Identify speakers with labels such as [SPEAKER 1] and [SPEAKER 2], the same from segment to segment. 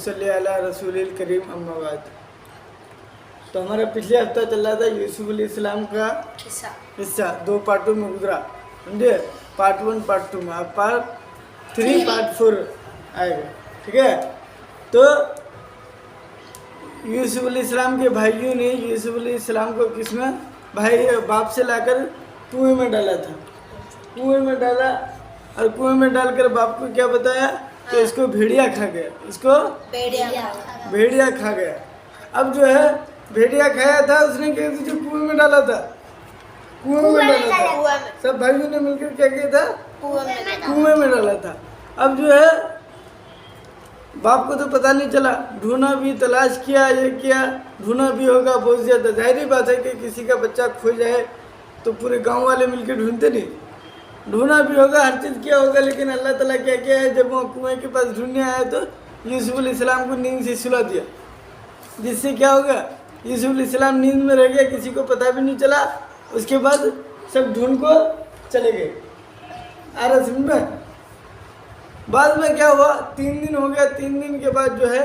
[SPEAKER 1] सल्ली अला रसूलिल करीम अम्मा बाद। तो हमारा पिछले हफ्ता चल रहा था यूसुफ अलैहिस्सलाम का हिस्सा 2 पार्टों में गुजरा, समझे। पार्ट 1 पार्ट 2 में, अब पार्ट 3 पार्ट 4 आएगा, ठीक है। तो यूसुफ अलैहिस्सलाम के भाइयों ने यूसुफ अलैहिस्सलाम को किसमें भाई बाप से लाकर कुएं में डाला था। कुएं में डाला और कुएं में डालकर बाप को क्या बताया कि इसको भेड़िया खा गया, इसको भेड़िया खा गया। अब जो है भेड़िया खाया था उसने क्या जो कुएं में डाला था, कुएं में डाला था। सब भाइयों ने मिलकर क्या किया था, कुएं में डाला था। अब जो है बाप को तो पता नहीं चला, ढूंढा भी, तलाश किया, ये किया, ढूंढा भी होगा बहुत ज़्यादा। जाहिर बात है कि किसी का बच्चा खो जाए तो पूरे गांव वाले मिलकर ढूंढते नहीं, ढूंढा भी होगा, हर चीज़ किया होगा। लेकिन अल्लाह ताला क्या किया है, जब वो कुएं के पास ढूंढने आया तो यूसुफ अलैहिस्सलाम को नींद से सुला दिया, जिससे क्या होगा यूसुफ अलैहिस्सलाम नींद में रह गया, किसी को पता भी नहीं चला। उसके बाद सब ढूंढ को चले गए। आ रहा समझ में। बाद में क्या हुआ, 3 दिन हो गया। 3 दिन के बाद जो है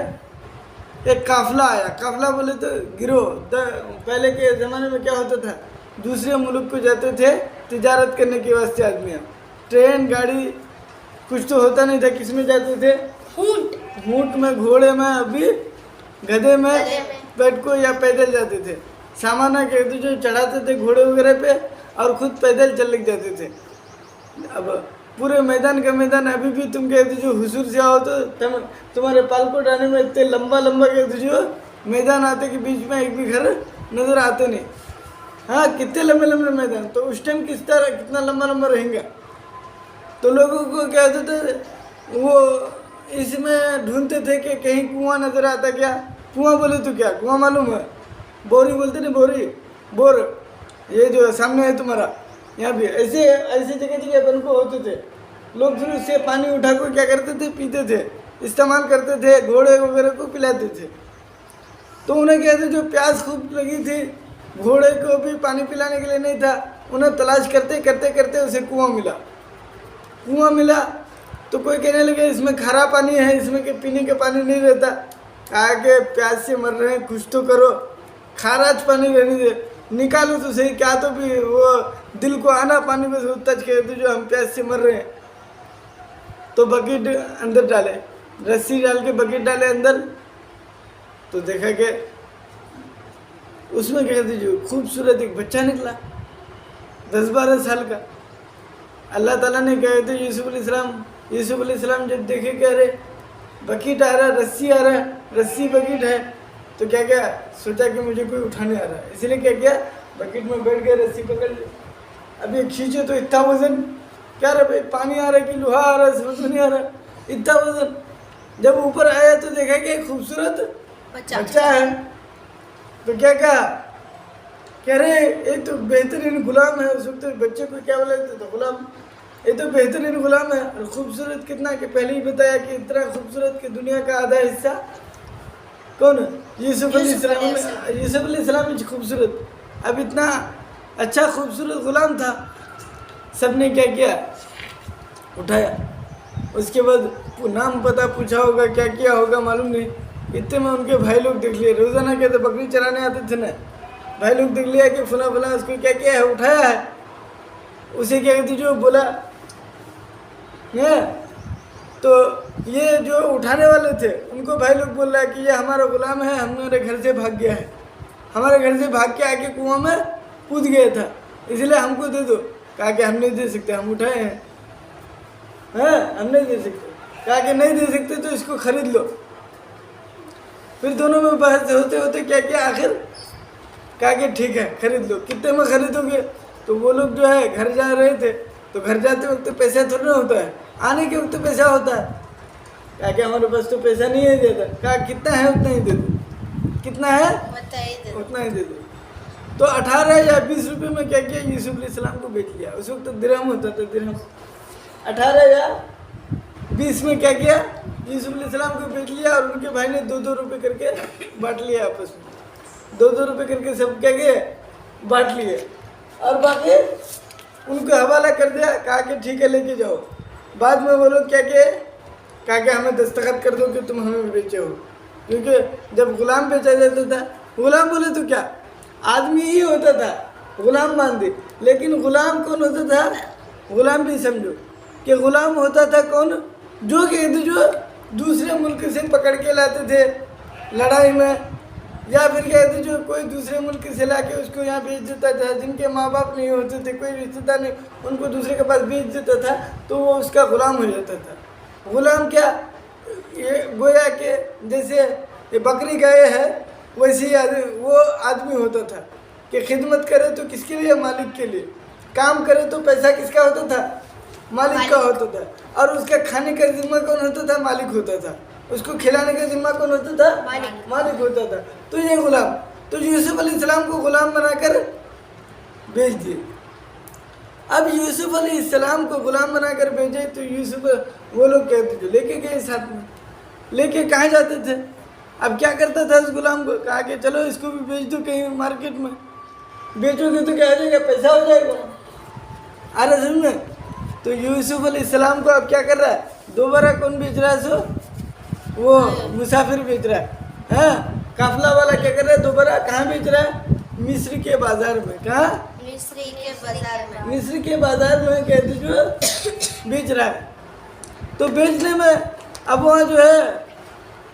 [SPEAKER 1] एक काफिला आया। काफिला बोले तो गिरोह। पहले के ज़माने में क्या होता था, दूसरे मुल्क को जाते थे तिजारत करने के वास्ते आदमियाँ। ट्रेन गाड़ी कुछ तो होता नहीं था, किस में जाते थे, ऊँट में, घोड़े में, अभी गधे में बैठ को या पैदल जाते थे। सामाना कहते जो चढ़ाते थे घोड़े वगैरह पे और खुद पैदल चल लग जाते थे। अब पूरे मैदान का मैदान अभी भी तुम कहते जो हुजूर से आओ तो तुम्हारे पालकोट आने में इतने लंबा लंबा कहते जो मैदान आते कि बीच में एक भी घर नज़र आते नहीं। हाँ, कितने लंबे लंबे मैदान। तो उस टाइम किस तरह कितना लंबा लंबा रहेंगे। तो लोगों को क्या होता था, वो इसमें ढूंढते थे कि कहीं कुआं नज़र आता क्या। कुआं बोले तो क्या, कुआं मालूम है, बोरी बोलते नहीं, बोरी, बोर, ये जो सामने है तुम्हारा, यहाँ भी ऐसे ऐसे जगह जगह अपन को होते थे। लोग फिर उससे पानी उठा कर क्या करते थे, पीते थे, इस्तेमाल करते थे, घोड़े वगैरह को पिलाते थे। तो उन्हें कहते जो प्यास खूब लगी थी, घोड़े को भी पानी पिलाने के लिए नहीं था, उन्हें तलाश करते करते करते उसे कुआं मिला। कुआं मिला तो कोई कहने लगे इसमें खारा पानी है, इसमें के पीने के पानी नहीं रहता। कहा कि प्यास से मर रहे हैं, कुछ तो करो, खाराज पानी रहने दे, निकालो तो सही, क्या तो भी वो दिल को आना पानी में से तज के तो जो हम प्यास से मर रहे हैं। तो बकेट अंदर डाले, रस्सी डाल के बकेट डाले अंदर, तो देखा कि उसमें कहते जो खूबसूरत एक बच्चा निकला 10-12 साल का। अल्लाह ताला ने कहे थे यूसुफ अलैहिस्सलाम जब देखे कह रहे बकेट आ रहा, रस्सी आ रहा, रस्सी बकेट है, तो क्या क्या सोचा कि मुझे कोई उठाने आ रहा है, इसलिए क्या किया बकेट में बैठ गए, रस्सी पकड़ ली। अब ये खींचे तो इतना वजन, क्या रहा भाई, पानी आ रहा है कि लोहा आ रहा है, समझ नहीं आ रहा, इतना वजन। जब ऊपर आया तो देखा कि खूबसूरत बच्चा है। तो क्या कहा, कह रहे ये तो बेहतरीन गुलाम है। उस वक्त बच्चे को क्या बोला तो गुलाम, ये तो बेहतरीन गुलाम है। और खूबसूरत कितना, कि पहले ही बताया कि इतना खूबसूरत कि दुनिया का आधा हिस्सा कौन, यूसुफ अलैहिस्सलाम खूबसूरत। अब इतना अच्छा खूबसूरत गुलाम था, सबने क्या किया, उठाया। उसके बाद नाम पता पूछा होगा, क्या किया होगा मालूम नहीं। इतने में उनके भाई लोग देख लिए, रोज़ाना कहते बकरी चराने आते थे ना, भाई लोग देख लिया कि फला फला उसको क्या किया है, उठाया है। उसे क्या कहती जो बोला है, तो ये जो उठाने वाले थे उनको भाई लोग बोल रहा है कि ये हमारा गुलाम है, हमारे घर से भाग गया है, हमारे घर से भाग के आके कुआं में कूद गया था, इसलिए हमको दे दो। कहा कि हम नहीं दे सकते, हम उठाए हैं, हम नहीं दे सकते। कहा कि नहीं दे सकते तो इसको खरीद लो। फिर दोनों में बहस होते होते क्या किया, आखिर कहा कि ठीक है खरीद लो। कितने में खरीदोगे, तो वो लोग जो है घर जा रहे थे, तो घर जाते वक्त पैसा थोड़ा ना होता है, आने के वक्त पैसा होता है। कहा कि हमारे पास तो पैसा नहीं है देता। कहा कितना है उतना ही दे दो, कितना है उतना ही दे दो। तो 18 या 20 रुपये में क्या किया, यूसुफ अलैहिस्सलाम को बेच लिया। उस वक्त तो दिरहम होता था, दिरहम। 18 या 20 में क्या किया, यूसुफ अलैहिस्सलाम को बेच लिया। और उनके भाई ने 2-2 रुपये करके बांट लिया आपस में, 2-2 रुपये करके सब क्या किए, बांट लिए। और बाकी उनको हवाला कर दिया, कहा कि ठीक है लेके जाओ। बाद में वो लोग क्या किए, कहा कि हमें दस्तखत कर दो कि तुम हमें बेचे हो, क्योंकि जब गुलाम बेचा जाता था, गुलाम बोले तो क्या आदमी ही होता था, गुलाम मान दे, लेकिन गुलाम कौन होता था, गुलाम भी समझो कि गुलाम होता था कौन, जो कहते जो दूसरे मुल्क से पकड़ के लाते थे लड़ाई में, या फिर कहते जो कोई दूसरे मुल्क से ला के उसको यहाँ भेज देता था, जिनके माँ बाप नहीं होते थे, कोई रिश्तेदार नहीं, उनको दूसरे के पास भेज देता था, तो वो उसका गुलाम हो जाता था। गुलाम क्या, ये गोया के जैसे ये बकरी गाय है, वैसे ही वो आदमी होता था कि खिदमत करे तो किसके लिए, मालिक के लिए, काम करे तो पैसा किसका होता था, मालिक का होता था, और उसका खाने का जिम्मा कौन होता था, मालिक होता था, उसको खिलाने का जिम्मा कौन होता था, मालिक होता था। तो ये गुलाम, तो यूसुफ अलैहिस्सलाम को गुलाम बनाकर भेज दिए। अब यूसुफ अलैहिस्सलाम को गुलाम बनाकर भेजे तो यूसुफ, वो लोग कहते थे लेके गए साथ में, लेके कहाँ जाते थे, अब क्या करता था उस गुलाम को, कहा कि चलो इसको भी बेच दो कहीं मार्केट में, बेचोगे तो क्या हो जाएगा, पैसा हो जाएगा, आ रहा समझ में। तो यूसुफ अलैहिस्सलाम को अब क्या कर रहा है, दोबारा कौन बेच रहा है, सो वो मुसाफिर बेच रहा है, हाँ काफिला वाला क्या कर रहा है, दोबारा कहाँ बेच रहा है, मिस्र के बाजार में, कहाँ,
[SPEAKER 2] मिस्र के बाजार में,
[SPEAKER 1] मिस्र के बाजार में कहते जो बेच रहा है। तो बेचने में अब वहाँ जो है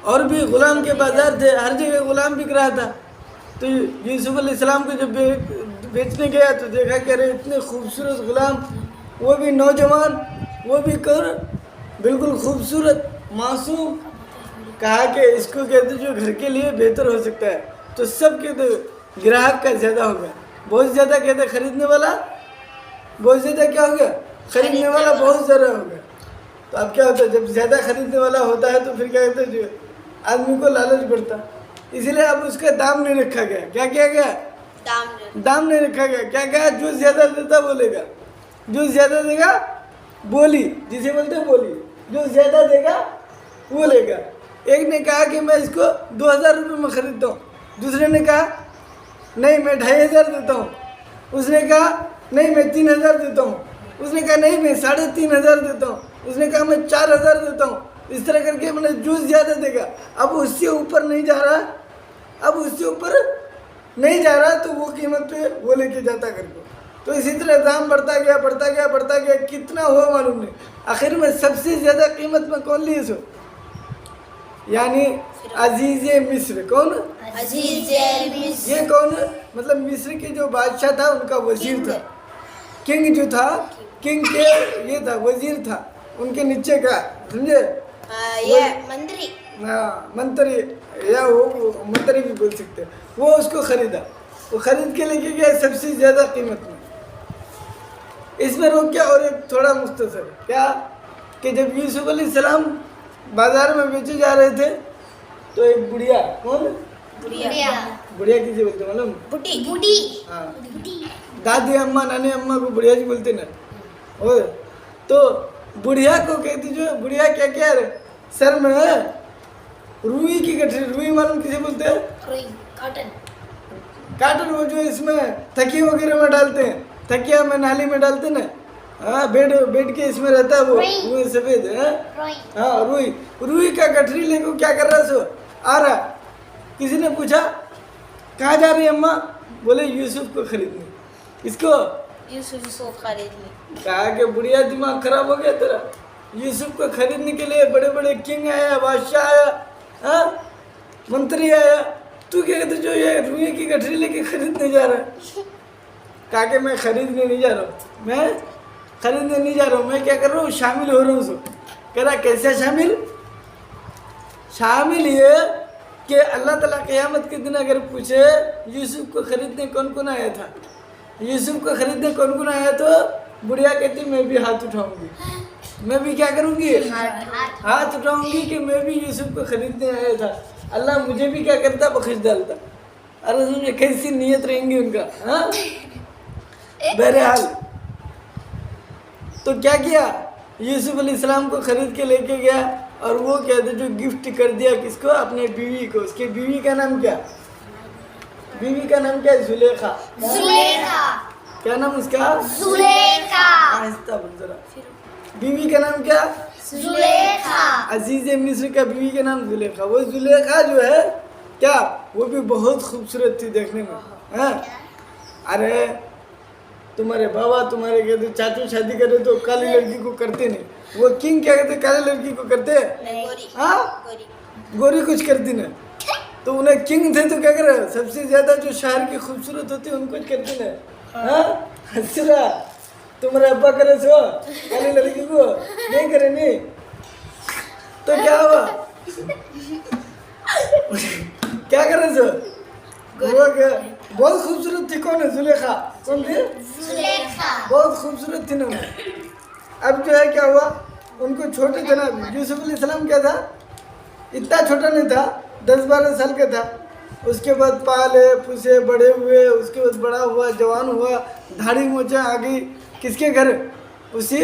[SPEAKER 1] और भी गुलाम के बाजार थे, हर जगह गुलाम बिक रहा था। तो यूसुफ अलैहिस्सलाम को जब बेचने गया तो देखा कि अरे इतने खूबसूरत गुलाम, वो भी नौजवान, वो भी कर बिल्कुल खूबसूरत मासूम, कहा कि इसको कहते जो घर के लिए बेहतर हो सकता है। तो सब कहते ग्राहक का ज़्यादा हो गया, बहुत ज़्यादा कहते खरीदने वाला, बहुत ज़्यादा क्या हो गया, खरीदने वाला बहुत ज़्यादा हो गया। तो अब क्या होता है, जब ज़्यादा खरीदने वाला होता है तो फिर क्या कहते हैं, जो आदमी को लालच बढ़ता, इसलिए अब उसका दाम नहीं रखा गया। क्या किया गया, दाम नहीं रखा गया। क्या क्या, जो ज़्यादा देता बोलेगा, जो ज़्यादा देगा बोली, जिसे बोलते हैं बोली, जो ज़्यादा देगा वो लेगा। एक ने कहा कि मैं इसको 2000 रुपये में ख़रीदता हूँ, दूसरे ने कहा नहीं मैं 2500 देता हूँ, उसने कहा नहीं मैं 3000 देता हूँ, उसने कहा नहीं मैं 3500 देता हूँ, उसने कहा मैं 4000 देता हूँ। इस तरह करके मैंने जो ज़्यादा देगा, अब उससे ऊपर नहीं जा रहा, अब उससे ऊपर नहीं जा रहा, तो वो कीमत पे वो लेके जाता करके। तो इसी तरह दाम बढ़ता गया बढ़ता गया बढ़ता गया, कितना हुआ मालूम नहीं। आखिर में सबसे ज़्यादा कीमत में कौन लिए सो, यानी अजीज़ मिस्र। कौन,
[SPEAKER 2] अजीज मिस्र,
[SPEAKER 1] ये कौन, मतलब मिस्र के जो बादशाह था उनका वजीर था, किंग जो था, किंग के ये था, वजीर था, उनके नीचे का, समझे,
[SPEAKER 2] ये मंत्री,
[SPEAKER 1] हाँ मंत्री, या वो मंत्री भी बोल सकते हैं। वो उसको ख़रीदा, वो ख़रीद के लेके गया सबसे ज़्यादा कीमत में। इसमें रोक क्या, और एक थोड़ा मुख्तसर क्या, कि जब यूसुफ अलैहिस्सलाम बाज़ार में बेचे जा रहे थे तो एक बुढ़िया, कौन, बुढ़िया किसे बोलते मालूम,
[SPEAKER 2] बूढ़ी,
[SPEAKER 1] हाँ दादी अम्मा नानी अम्मा को बुढ़िया जी बोलते ना, और तो बुढ़िया को कहती जो, बुढ़िया क्या क्या है, सर में है रुई की गठरी, रुई मालूम किसे बोलते हैं,
[SPEAKER 2] कॉटन,
[SPEAKER 1] काटन, वो जो इसमें तकिए वगैरह में डालते हैं, तकिया में नाली में डालते ना, हाँ बेड के इसमें रहता है वो सफ़ेद है, हाँ रुई का गठरी लेको क्या कर रहा सो, आ रहा। किसी ने पूछा कहाँ जा रही अम्मा, बोले यूसुफ को खरीदने, इसको
[SPEAKER 2] यूसुफ को खरीदने।
[SPEAKER 1] कहा कि बुढ़िया दिमाग खराब हो गया तेरा, यूसुफ को खरीदने के लिए बड़े बड़े किंग आया, बादशाह आया, हाँ मंत्री आया, तू क्या कहते जो ये रुई की गठरी लेके खरीदने जा रहा है। कहा कि मैं खरीदने नहीं जा रहा हूँ, मैं खरीदने नहीं जा रहा हूँ, मैं क्या कर रहा हूँ, शामिल हो रहा हूँ सो। कह रहा कैसे शामिल, शामिल ये कि अल्लाह ताला क़यामत के दिन अगर पूछे यूसुफ को ख़रीदने कौन कौन आया था, यूसुफ को ख़रीदने कौन कौन आया, तो बुढ़िया कहती मैं भी हाथ उठाऊंगी, मैं भी क्या करूंगी, हाथ उठाऊंगी कि मैं भी यूसुफ को ख़रीदने आया था, अल्लाह मुझे भी क्या करता, बख्श डालता। अरे सुनिए कैसी नीयत रहेंगी उनका, हाँ बहरहाल। तो क्या किया, यूसुफ अलैहिस्सलाम को ख़रीद के लेके गया, और वो कहते जो गिफ्ट कर दिया किसको, अपने बीवी को। उसके बीवी का नाम क्या, बीवी का नाम क्या, जुलेखा। क्या नाम उसका,
[SPEAKER 2] जुलेखा।
[SPEAKER 1] आहिस्ता बोल जरा, बीवी का नाम क्या,
[SPEAKER 2] जुलेखा।
[SPEAKER 1] अजीज मिस्र का बीवी का नाम जुलेखा। वो जुलेखा जो है क्या, वो भी बहुत खूबसूरत थी देखने में। हाँ, अरे तुम्हारे बाबा तुम्हारे कहते चाचू शादी करे तो काली लड़की को करते नहीं, वो किंग क्या कहते काली लड़की को करते।
[SPEAKER 2] गोरी।
[SPEAKER 1] हाँ,
[SPEAKER 2] गोरी।
[SPEAKER 1] गोरी कुछ करती ना, तो उन्हें किंग थे तो क्या करे, सबसे ज्यादा जो शहर की खूबसूरत होती है उनको करती ना। हाँ, हंसरा तुम्हारे अब्बा करे सो काली लड़की को नहीं करे नहीं, तो क्या हुआ क्या करे सो वो क्या बहुत खूबसूरत थी। कौन है जुलेखा, कौन थी,
[SPEAKER 2] जुलेखा।
[SPEAKER 1] बहुत खूबसूरत थी ना वो। अब जो है क्या हुआ, उनको छोटे थे ना यूसुफ अलैहिस्सलाम, क्या था इतना छोटा नहीं था, 10-12 साल का था। उसके बाद पाले पुसे बड़े हुए, उसके बाद बड़ा हुआ जवान हुआ, दाढ़ी मोछें आ गई। किसके घर, उसी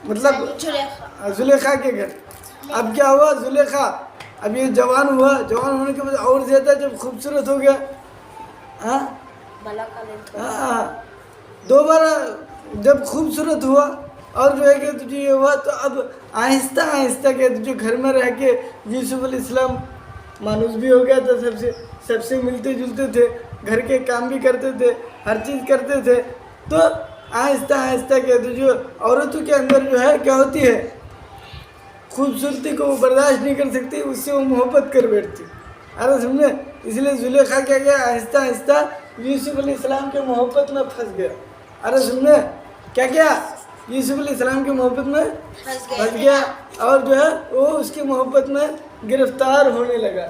[SPEAKER 1] मतलब
[SPEAKER 2] जुलेखा।
[SPEAKER 1] जुलेखा के घर। अब क्या हुआ, जुलेखा अब ये जवान हुआ, जवान होने के बाद और ज़्यादा जब खूबसूरत हो गया। हाँ
[SPEAKER 2] भला काले।
[SPEAKER 1] हाँ, दोबारा जब खूबसूरत हुआ और जो है कि तुझे ये हुआ, तो अब आहिस्ता आहिस्ता के तुझे घर में रह के यूसुफ अलैहिस्सलाम मानुस भी हो गया था, सबसे मिलते जुलते थे, घर के काम भी करते थे, हर चीज़ करते थे। तो आहिस्ता आहिस्ता के तुझे औरतों के अंदर जो है क्या होती है, खूबसूरती को वो बर्दाश्त नहीं कर सकती, उससे वो मोहब्बत कर बैठती। अरे समझे, इसलिए जुलेखा क्या गया, आहिस्ता आहिस्ता यूसुफ अलैहिस्सलाम के मोहब्बत में फंस गया। अरे सुनने क्या क्या, यूसुफ अलैहिस्सलाम की मोहब्बत में फंस गया और जो है वो उसकी मोहब्बत में गिरफ्तार होने लगा।